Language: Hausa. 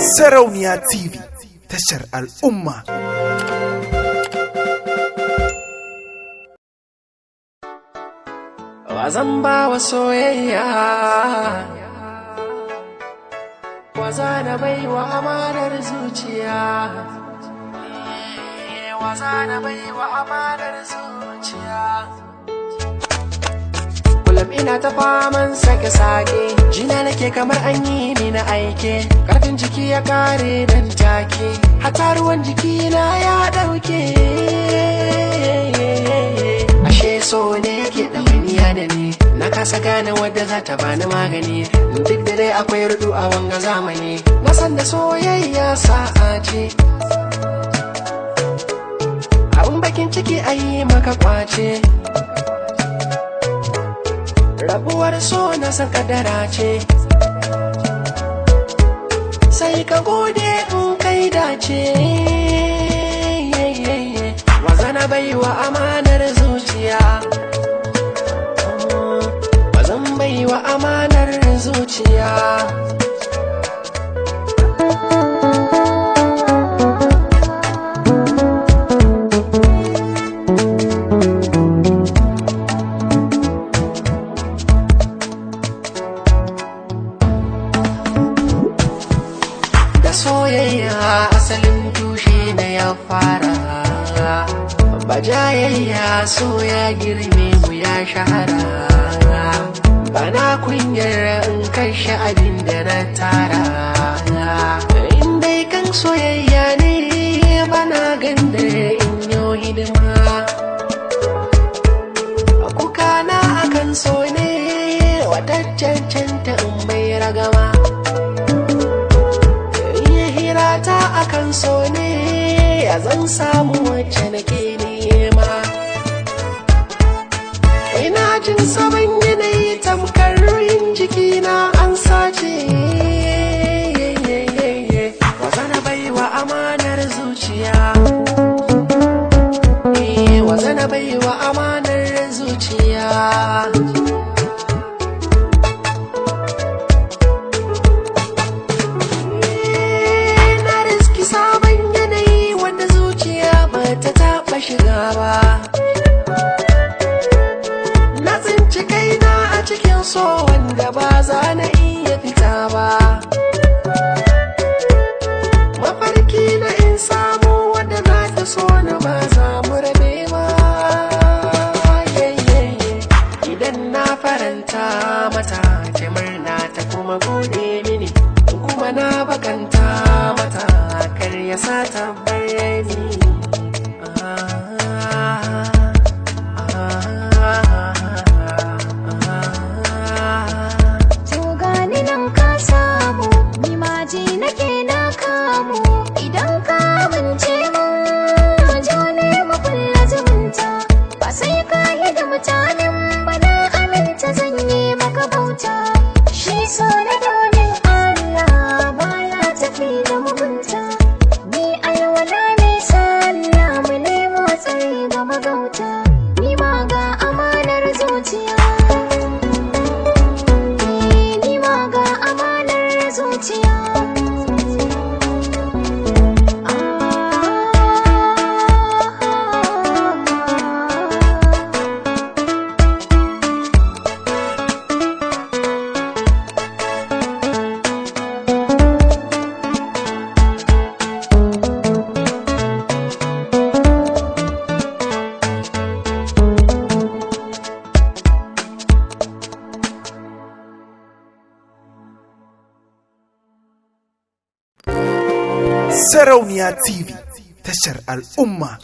Sarauniya TV, tashar al'umma. Wazan ba wa soyayya, waza na bai wa amanar zuciya, waza na bai wa amanar zuciya. Kullum ina ta faman sake-sake, jina nake kamar an yi ni na aike, karfin jiki ya kare nan take, hata ruwan jikina ya dauke. Ashe so ne ke ɗauniya da ni, na kasa gane wadda za ta bani magani, duk da dai akwai rudu a wanga zamani, na san da soyayya sa'a ce. Abun bakin ciki ayi maka kwace, rabuwar so na san kadara ce, sai ka gode in kai dace. Wazana baiwa amanar zuciya, wazan baiwa amanar zuciya. Soyayya asalin tushe na ya fara, bajayayya so ya girme mu ya shahara, bana kunyar in kashe abin da na tara. In dai kan soyayya ne bana gandar in yi hidima, kukana akan so ne wata cancanta in mai ragama, ta akan so ne ya zan samu wacce nake nema. Ina jin sabon yanayi tamkar ruhin jikina an sace. Wazana baiwa amanar zuciya, wazana baiwa amanar zuciya. Shiga ba, na tsinci kaina a cikin so wanda ba za na iya fita ba. Mafarki na in samu wanda za ta so na ba za mu rabe ba. Idan na faranta mata ta murna ta kuma gode mini, kuma na bakanta mata kar ya sa ta bayani. Sarauniya TV, tashar al'umma.